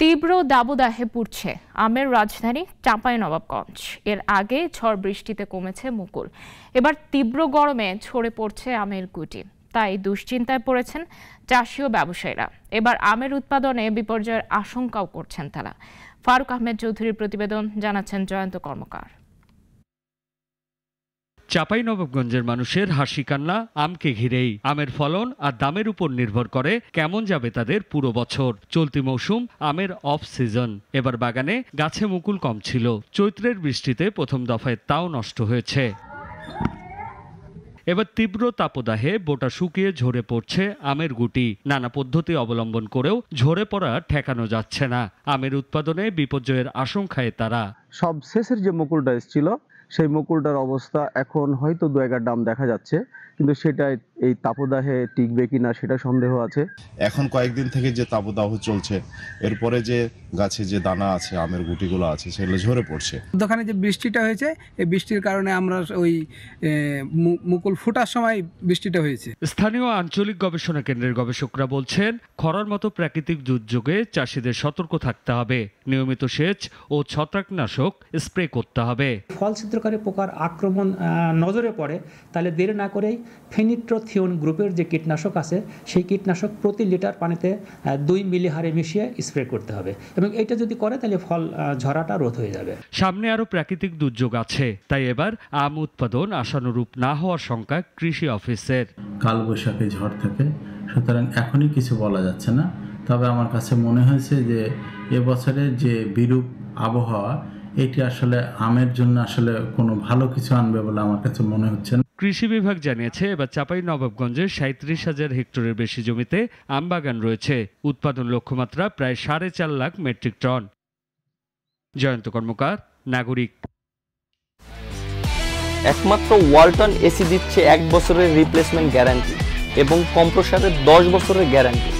তীব্র দাবদাহে পুড়ছে আমের রাজধানী চাঁপাইনবাবগঞ্জ। এর আগে ঝড় বৃষ্টিতে কমেছে মুকুল, এবার তীব্র গরমে ঝরে পড়ছে আমের গুটি। তাই দুশ্চিন্তায় পড়েছেন চাষি ও ব্যবসায়ীরা। এবার আমের উৎপাদনে বিপর্যয়ের আশঙ্কাও করছেন তারা। ফারুক আহমেদ চৌধুরীর প্রতিবেদন, জানাচ্ছেন জয়ন্ত কর্মকার। চাঁপাইনবাবগঞ্জের মানুষের হাসি কান্না আমকে ঘিরেই। আমের ফলন আর দামের উপর নির্ভর করে কেমন যাবে তাদের পুরো বছর। চলতি মৌসুম আমের অফ সিজন। এবার বাগানে গাছে মুকুল কম ছিল। চৈত্রের বৃষ্টিতে প্রথম দফায় তাও নষ্ট হয়েছে। এবার তীব্র তাপদাহে বোটা শুকিয়ে ঝরে পড়ছে আমের গুটি। নানা পদ্ধতি অবলম্বন করেও ঝরে পড়া ঠেকানো যাচ্ছে না। আমের উৎপাদনে বিপর্যয়ের আশঙ্কায় তারা। সব শেষের যে মুকুলটা এসেছিল সেই মুকুলটার অবস্থা এখন হয়তো 2-1 দাম দেখা যাচ্ছে, কিন্তু সেটা এই তাপদাহে টিকবে কিনা সেটা সন্দেহ আছে। এখন কয়েকদিন থেকে যে তাপদাহ চলছে, এরপরে যে গাছে যে দানা আছে, আমের গুটিগুলো আছে, সেগুলো ঝরে পড়ছে। দোকানে যে বৃষ্টিটা হয়েছে, এই বৃষ্টির কারণে আমরা ওই মুকুল ফোটার সময় বৃষ্টিটা হয়েছে। স্থানীয় আঞ্চলিক গবেষণা কেন্দ্রের গবেষকরা বলছেন, খরার মতো প্রাকৃতিক দুর্যোগে চাষিদের সতর্ক থাকতে হবে। নিয়মিত সেচ ও ছত্রাকনাশক স্প্রে করতে হবে। ফল ছিদ্রকারী পোকার আক্রমণ নজরে পড়ে, তাহলে দেরি না করেই ফেনিট্রোথিওন গ্রুপের যে কীটনাশক আছে, সেই কীটনাশক প্রতি লিটার পানিতে 2 মিলি হারে মিশিয়ে স্প্রে করতে হবে, এবং এটা যদি করে তাহলে ফল ঝরাটা রোধ হয়ে যাবে। সামনে আরো প্রাকৃতিক দুর্যোগ আছে, তাই এবার আম উৎপাদন আশানুরূপ না হওয়ার শঙ্কা কৃষি অফিসের। কালবৈশাখী ঝড় থেকে, সুতরাং এখনই কিছু বলা যাচ্ছে না। তবে আমার কাছে মনে হয়েছে যে এবছরের যে বিরূপ আবহাওয়া, এটি আসলে আমের জন্য আসলে কোনো ভালো কিছু আনবে বলে আমার কাছে মনে হচ্ছে না। কৃষি বিভাগ জানিয়েছে, এবার চাঁপাইনবাবগঞ্জের 37,000 হেক্টরের বেশি জমিতে আম বাগান রয়েছে। উৎপাদন লক্ষ্যমাত্রা প্রায় 4.5 লাখ মেট্রিক টন। জয়ন্ত কর্মকার, নাগরিক। একমাত্র ওয়ালটন এসি দিচ্ছে 1 বছরের রিপ্লেসমেন্ট গ্যারান্টি এবং কম্প্রেসারের 10 বছরের গ্যারান্টি।